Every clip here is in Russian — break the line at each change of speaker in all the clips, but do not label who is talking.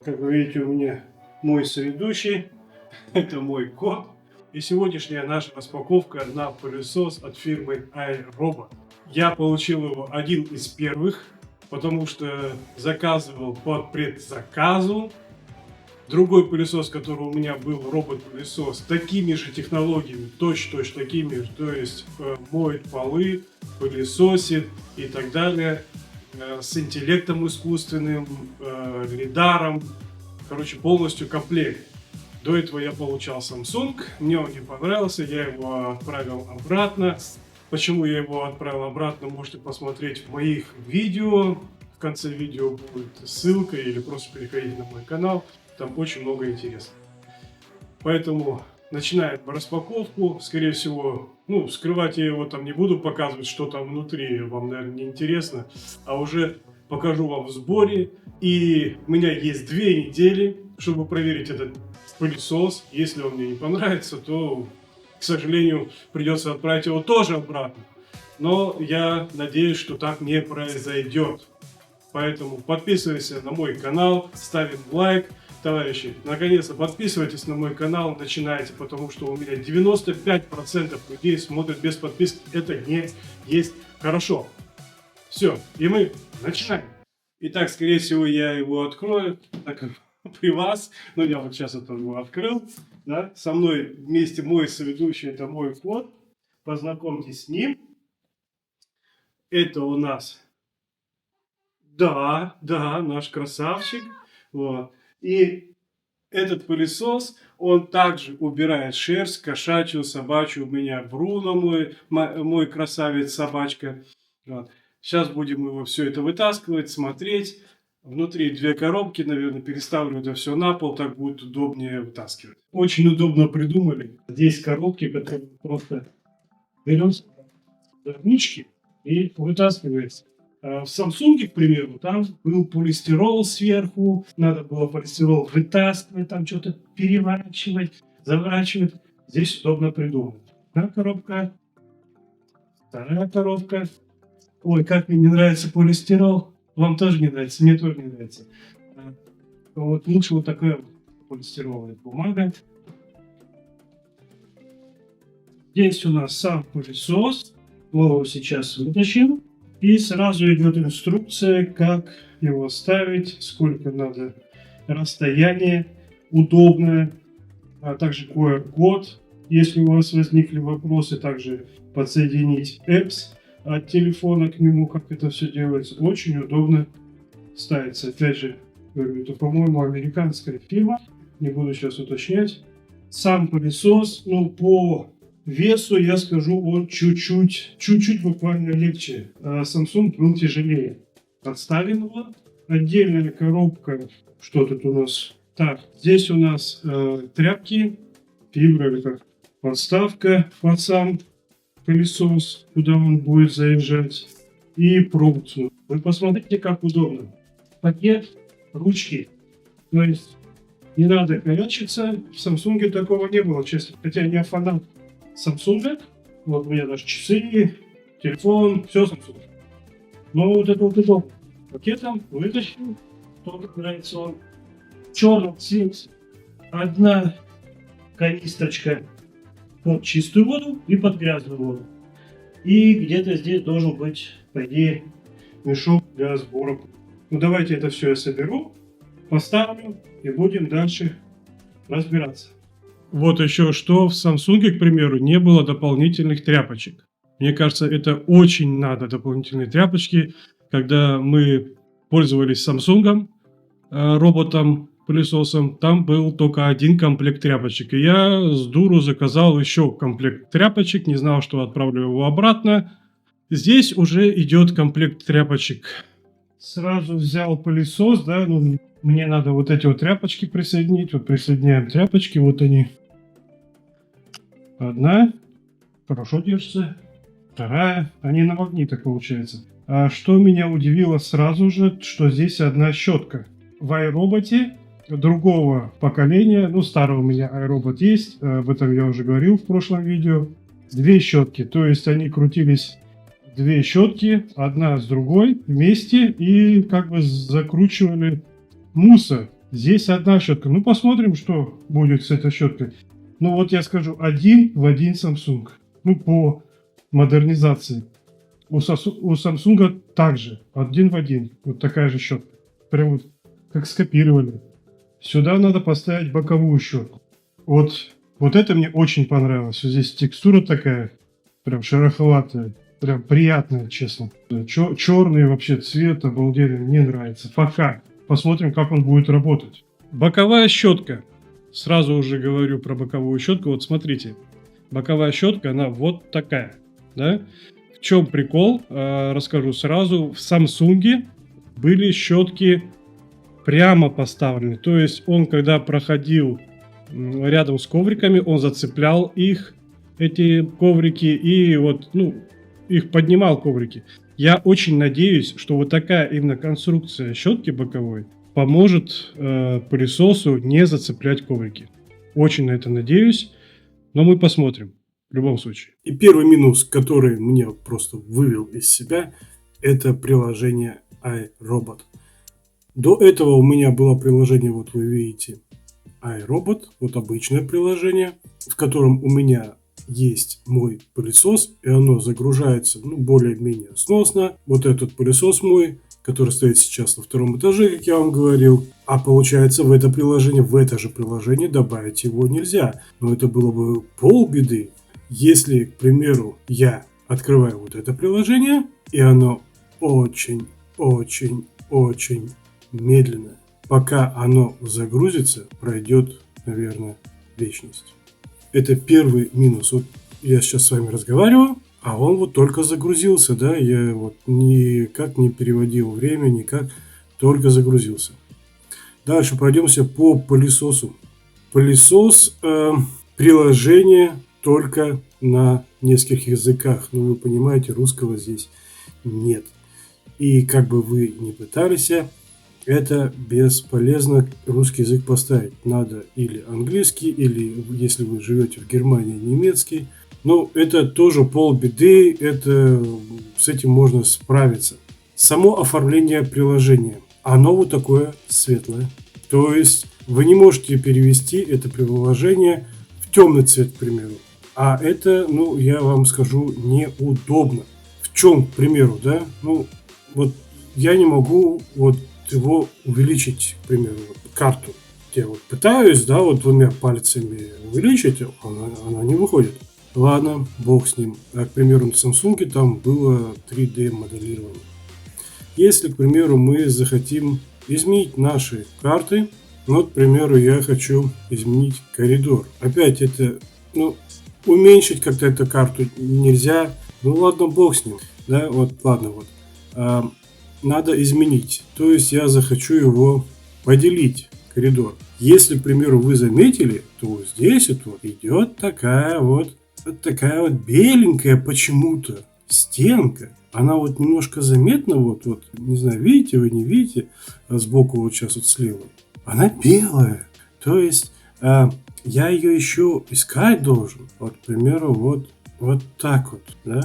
Как вы видите, у меня мой соведущий, это мой кот. И сегодняшняя наша распаковка на пылесос от фирмы iRobot. Я получил его один из первых, потому что заказывал под предзаказу. Другой пылесос, который у меня был, робот-пылесос, такими же технологиями, точно такими же, то есть моет полы, пылесосит и так далее, с интеллектом искусственным, лидаром, короче, полностью комплект. До этого я получал Samsung, мне он не понравился, я его отправил обратно. Почему я его отправил обратно, можете посмотреть в моих видео. В конце видео будет ссылка или просто переходите на мой канал. Там очень много интересного. Поэтому начинаем распаковку. Скорее всего, скрывать я его там не буду, показывать, что там внутри, вам, наверное, не интересно. А уже покажу вам в сборе. И у меня есть 2 недели, чтобы проверить этот пылесос. Если он мне не понравится, то, к сожалению, придется отправить его тоже обратно. Но я надеюсь, что так не произойдет. Поэтому подписывайся на мой канал, ставим лайк. Товарищи, наконец-то подписывайтесь на мой канал, начинайте, потому что у меня 95% людей смотрят без подписки. Это не есть хорошо. Все, и мы начинаем. Итак, скорее всего, я его открою, так как при вас. Ну, я вот сейчас это его открыл. Да? Со мной вместе мой соведущий, это мой кот. Познакомьтесь с ним. Это у нас, да, наш красавчик. Вот. И этот пылесос, он также убирает шерсть, кошачью, собачью. У меня Бруно, мой красавец, собачка. Вот. Сейчас будем его все это вытаскивать, смотреть. Внутри 2 коробки, наверное, переставлю это все на пол, так будет удобнее вытаскивать. Очень удобно придумали. Здесь коробки, которые просто берешь за ручки и вытаскивается. В Samsung, к примеру, там был полистирол сверху, надо было полистирол вытаскивать, там что-то переворачивать, заворачивать. Здесь удобно придумать. Одна коробка, вторая коробка. Ой, как мне не нравится полистирол. Вам тоже не нравится, мне тоже не нравится. Вот лучше вот такая полистироловая бумага. Здесь у нас сам пылесос. Мы его сейчас вытащим. И сразу идет инструкция, как его ставить, сколько надо расстояние удобное, а также QR-код, если у вас возникли вопросы, также подсоединить apps от телефона к нему, как это все делается. Очень удобно ставится. Опять же, говорю, это, по-моему, американская фирма, не буду сейчас уточнять. Сам пылесос, по весу, я скажу, он чуть-чуть буквально легче. А Samsung был тяжелее. Отставим его. Отдельная коробка. Что тут у нас? Так, здесь у нас тряпки, фибра или как, подставка под сам пылесос, куда он будет заезжать. И провод. Вы посмотрите, как удобно. Пакет, ручки. То есть не надо корячиться. В Samsung такого не было, честно. Хотя я фанат Samsung, вот у меня даже часы, телефон, все Samsung. Но вот это вот удобно. Пакетом вытащил, тоже нравится он. В черном цвете одна канистрочка под чистую воду и под грязную воду. И где-то здесь должен быть, по идее, мешок для сбора. Давайте это все я соберу, поставлю и будем дальше разбираться. Вот еще что, в Samsung, к примеру, не было дополнительных тряпочек. Мне кажется, это очень надо, дополнительные тряпочки. Когда мы пользовались Samsung, роботом, пылесосом, там был только один комплект тряпочек. И я с дуру заказал еще комплект тряпочек, не знал, что отправлю его обратно. Здесь уже идет комплект тряпочек. Сразу взял пылесос, да, мне надо вот эти вот тряпочки присоединить. Вот присоединяем тряпочки, вот они. Одна, хорошо держится. Вторая, они на магнитах получается. А что меня удивило сразу же, что здесь одна щетка. В iRobot другого поколения, старого у меня iRobot есть, об этом я уже говорил в прошлом видео. 2 щетки, то есть они крутились, 2 щетки, одна с другой вместе и как бы закручивали мусор Здесь одна щетка. Ну, посмотрим, что будет с этой щеткой. Ну, вот я скажу, один в один Samsung. Ну, по модернизации. У Samsung также, один в один. Вот такая же щетка. Прям вот как скопировали. Сюда надо поставить боковую щетку. Вот это мне очень понравилось. Вот здесь текстура такая, прям шероховатая. Прям приятная, честно. Черный вообще цвет обалденный, мне нравится. Пока. Посмотрим, как он будет работать. Боковая щетка. Сразу уже говорю про боковую щетку. Вот смотрите. Боковая щетка, она вот такая. Да? В чем прикол? Расскажу сразу. В Samsung были щетки прямо поставлены. То есть он, когда проходил рядом с ковриками, он зацеплял их, эти коврики, и вот, ну, их поднимал коврики. Я очень надеюсь, что вот такая именно конструкция щетки боковой поможет пылесосу не зацеплять коврики. Очень на это надеюсь, но мы посмотрим в любом случае.
И первый минус, который меня просто вывел из себя, это приложение iRobot. До этого у меня было приложение, вот вы видите, iRobot, вот обычное приложение, в котором у меня есть мой пылесос, и оно загружается, ну, более-менее сносно. Вот этот пылесос мой, который стоит сейчас на втором этаже, как я вам говорил. А получается, в это же приложение добавить его нельзя. Но это было бы полбеды, если, к примеру, я открываю вот это приложение, и оно очень медленно. Пока оно загрузится, пройдет, наверное, вечность. Это первый минус. Вот я сейчас с вами разговариваю, а он вот только загрузился, да, я вот никак не переводил время, никак, только загрузился. Дальше пройдемся по пылесосу. Пылесос, приложение только на нескольких языках. Ну, вы понимаете, русского здесь нет. И как бы вы ни пытались, это бесполезно русский язык поставить. Надо или английский, или, если вы живете в Германии, немецкий. Но это тоже полбеды, с этим можно справиться. Само оформление приложения, оно вот такое светлое. То есть вы не можете перевести это приложение в темный цвет, к примеру. А это, ну, я вам скажу, неудобно. В чем, к примеру, да? Ну, вот я не могу вот его увеличить, к примеру, вот, карту. Я вот пытаюсь, да, вот двумя пальцами увеличить, она не выходит. Ладно, бог с ним. А, к примеру, на Samsung там было 3D моделирование. Если, к примеру, мы захотим изменить наши карты, ну, к примеру, я хочу изменить коридор. Опять это, ну, уменьшить как-то эту карту нельзя. Ну, ладно, бог с ним. Да, вот, ладно, вот. Надо изменить. То есть я захочу его поделить, коридор. Если, к примеру, вы заметили, то здесь вот идет такая вот беленькая почему-то стенка. Она вот немножко заметна, вот, не знаю, видите вы, не видите, сбоку вот сейчас вот слева. Она белая. То есть я ее еще искать должен. Вот, к примеру, вот так вот, да.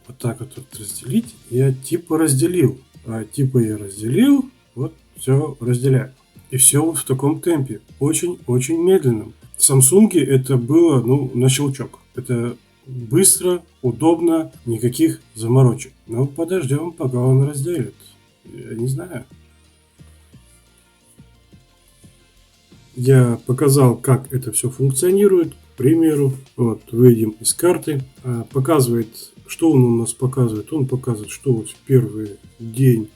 Вот так вот разделить. Я типа разделил. Я разделил. Вот все разделяю. И все вот в таком темпе. Очень медленном. В Samsung это было, ну, на щелчок. Это быстро, удобно, никаких заморочек. Но подождем, пока он разделит. Я не знаю. Я показал, как это все функционирует. К примеру, вот выйдем из карты. Показывает, что он у нас показывает. Он показывает, что вот в первый день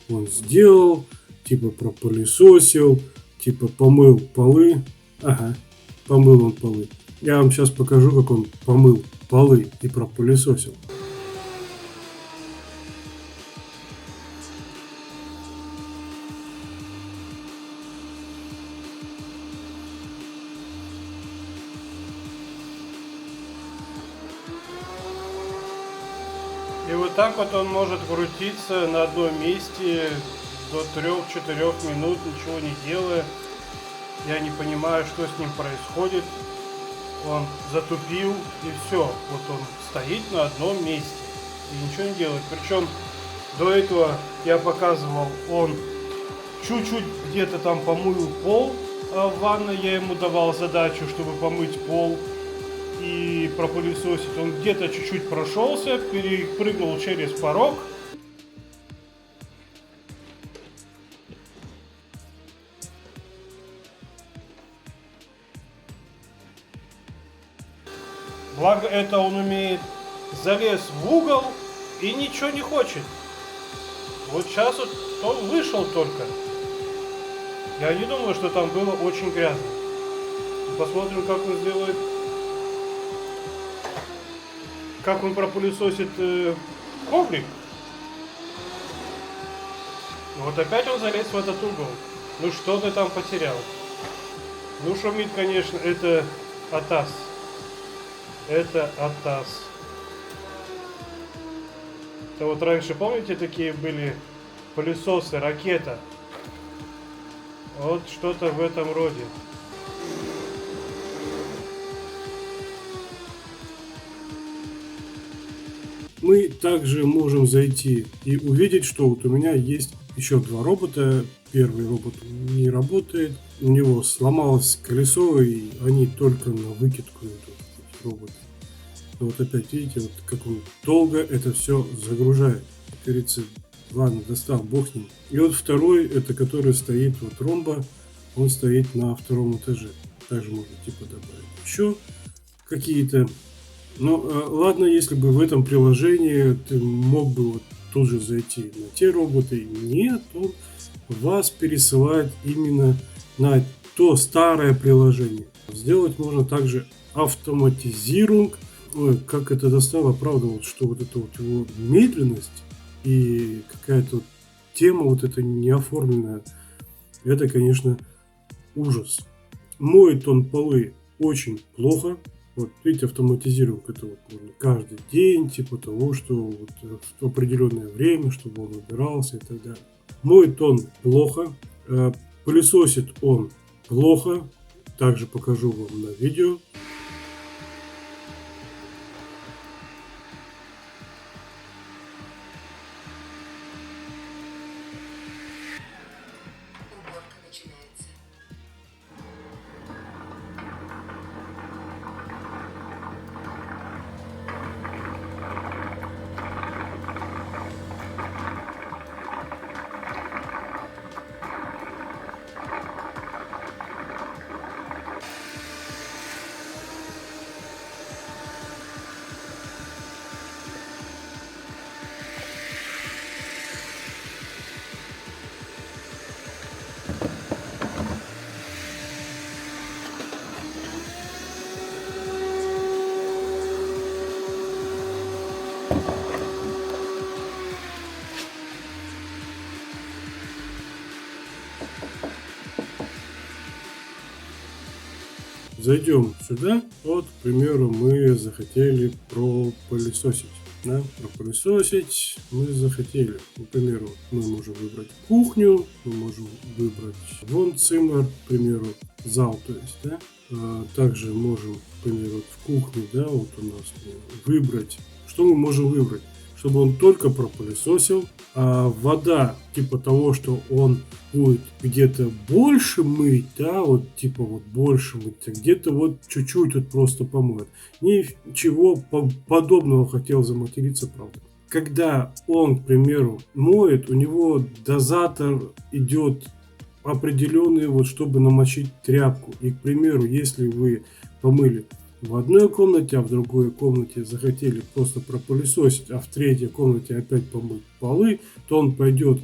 он сделал. Типа пропылесосил. Типа помыл полы. Ага, помыл он полы. Я вам сейчас покажу, как он помыл полы и пропылесосил.
И вот так вот он может крутиться на одном месте до 3-4 минут, ничего не делая. Я не понимаю, что с ним происходит. Он затупил и все. Вот он стоит на одном месте и ничего не делает. Причем до этого я показывал, он чуть-чуть где-то там помыл пол в ванной, я ему давал задачу, чтобы помыть пол и пропылесосить. Он где-то чуть-чуть прошелся, перепрыгнул через порог. Благо это он умеет, залез в угол и ничего не хочет. Вот сейчас вот он вышел только. Я не думаю, что там было очень грязно. Посмотрим, как он сделает. Как он пропылесосит коврик. Вот опять он залез в этот угол. Ну что ты там потерял? Ну шумит, конечно, это Атас. Это Атас. Это вот раньше, помните, такие были пылесосы, ракета? Вот что-то в этом роде.
Мы также можем зайти и увидеть, что вот у меня есть еще два робота. Первый робот не работает, у него сломалось колесо, и они только на выкидку идут, эти роботы. Но вот опять видите, вот как он долго это все загружает. Как говорится, ладно, достал, бог с ним. И вот второй, это который стоит, вот ромба, он стоит на втором этаже. Также можно типа добавить еще какие-то. Но ладно, если бы в этом приложении ты мог бы вот тут же зайти на те роботы. Нет, он вас пересылает именно на то старое приложение. Сделать можно также автоматизировать. Ой, как это достало, правда, вот что вот эта вот его медленность и какая-то вот тема вот эта неоформленная, это, конечно, ужас. Моет он полы очень плохо. Вот видите, автоматизировать это вот можно каждый день, типа того, что вот в определенное время, чтобы он убирался и так далее. Моет он плохо, пылесосит он плохо, также покажу вам на видео.
Уборка начинается.
Зайдем сюда. Вот, к примеру, мы захотели пропылесосить. Да, пропылесосить мы захотели. К примеру, мы можем выбрать кухню, мы можем выбрать вонциммер, к примеру, зал, то есть, да. Также можем, к примеру, в кухне, да, вот у нас выбрать. Что мы можем выбрать? Чтобы он только пропылесосил, а вода, типа того, что он будет где-то больше мыть, да, вот типа вот больше мыть, а где-то вот чуть-чуть вот просто помоет. Ничего подобного, хотел заматериться, правда. Когда он, к примеру, моет, у него дозатор идет определенный, вот чтобы намочить тряпку. И, к примеру, если вы помыли в одной комнате, а в другой комнате захотели просто пропылесосить, а в третьей комнате опять помыть полы, то он пойдет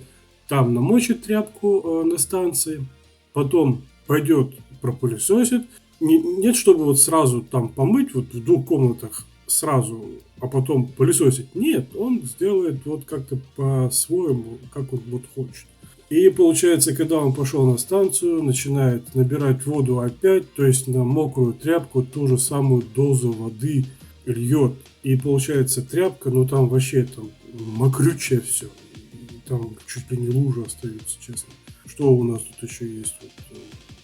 там намочит тряпку на станции, потом пойдет пропылесосит. Нет, чтобы вот сразу там помыть вот в двух комнатах сразу, а потом пылесосить. Нет, он сделает вот как-то по-своему, как он вот хочет. И получается, когда он пошел на станцию, начинает набирать воду опять, то есть на мокрую тряпку ту же самую дозу воды льет. И получается тряпка, ну там вообще там мокрючее все. Там чуть ли не лужа остается, честно. Что у нас тут еще есть? Вот,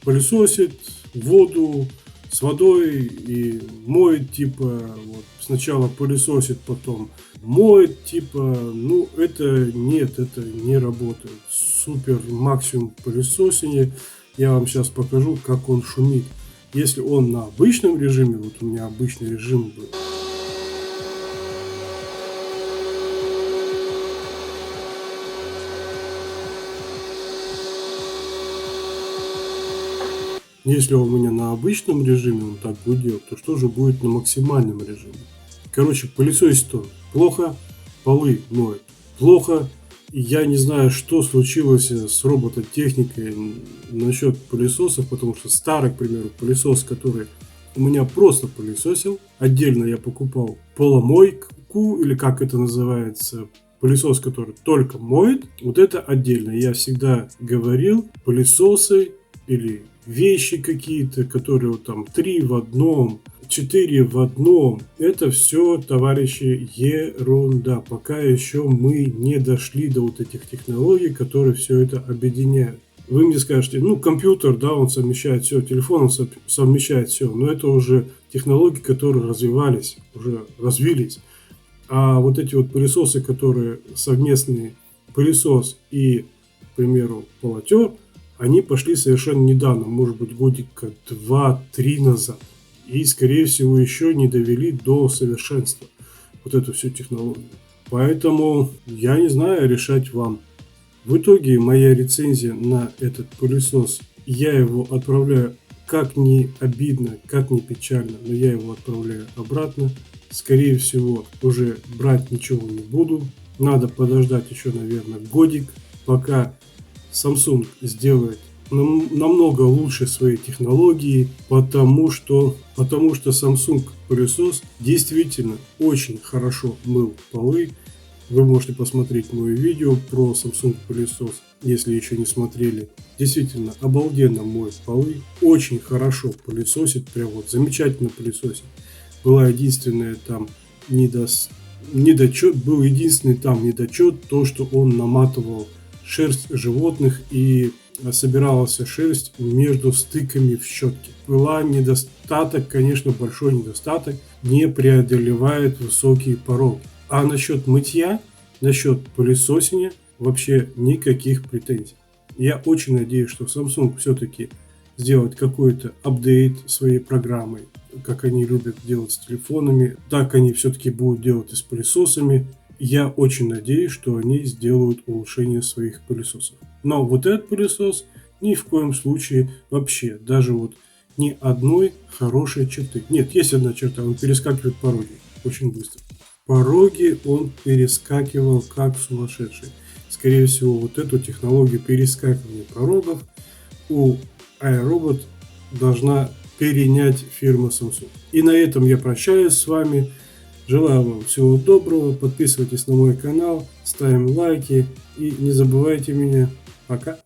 пылесосит воду с водой и моет, типа, вот, сначала пылесосит, потом моет, типа, ну, это нет, это не работает. супер максимум пылесосения. Я вам сейчас покажу, как он шумит. Если он на обычном режиме, вот у меня обычный режим был. Если он у меня на обычном режиме, он так будет делать, то что же будет на максимальном режиме? Короче, пылесосит он плохо, полы моет плохо. Я не знаю, что случилось с робототехникой насчет пылесосов, потому что старый, к примеру, пылесос, который у меня просто пылесосил, отдельно я покупал поломойку, или как это называется, пылесос, который только моет, вот это отдельно. Я всегда говорил, пылесосы или вещи какие-то, которые вот там 3 в одном, 4 в одном, это все, товарищи, ерунда. Пока еще мы не дошли до вот этих технологий, которые все это объединяют. Вы мне скажете, ну, компьютер, да, он совмещает все, телефон он совмещает все, но это уже технологии, которые развивались, уже развились. А вот эти вот пылесосы, которые совместный пылесос и, к примеру, полотер, они пошли совершенно недавно, может быть, годика 2-3 назад. И, скорее всего, еще не довели до совершенства вот эту всю технологию. Поэтому, я не знаю, решать вам. В итоге, моя рецензия на этот пылесос, я его отправляю, как ни обидно, как ни печально, но я его отправляю обратно. Скорее всего, уже брать ничего не буду. Надо подождать еще, наверное, годик, пока Samsung сделает намного лучше свои технологии, потому что Samsung пылесос действительно очень хорошо мыл полы. Вы можете посмотреть мое видео про Samsung пылесос, если еще не смотрели. Действительно обалденно моет полы, очень хорошо пылесосит, прям вот замечательно пылесосит. Была единственная там недочет, был единственный там недочет, то, что он наматывал шерсть животных и собиралась шерсть между стыками в щетке. Была недостаток, конечно, большой недостаток, не преодолевает высокие пороги. А насчет мытья, насчет пылесосения вообще никаких претензий. Я очень надеюсь, что Samsung все-таки сделает какой-то апдейт своей программой, как они любят делать с телефонами. Так они все-таки будут делать и с пылесосами. Я очень надеюсь, что они сделают улучшение своих пылесосов. Но вот этот пылесос ни в коем случае вообще, даже вот ни одной хорошей черты. Нет, есть одна черта, он перескакивает пороги очень быстро. Пороги он перескакивал как сумасшедший. Скорее всего, вот эту технологию перескакивания порогов у iRobot должна перенять фирма Samsung. И на этом я прощаюсь с вами. Желаю вам всего доброго, подписывайтесь на мой канал, ставим лайки и не забывайте меня. Пока!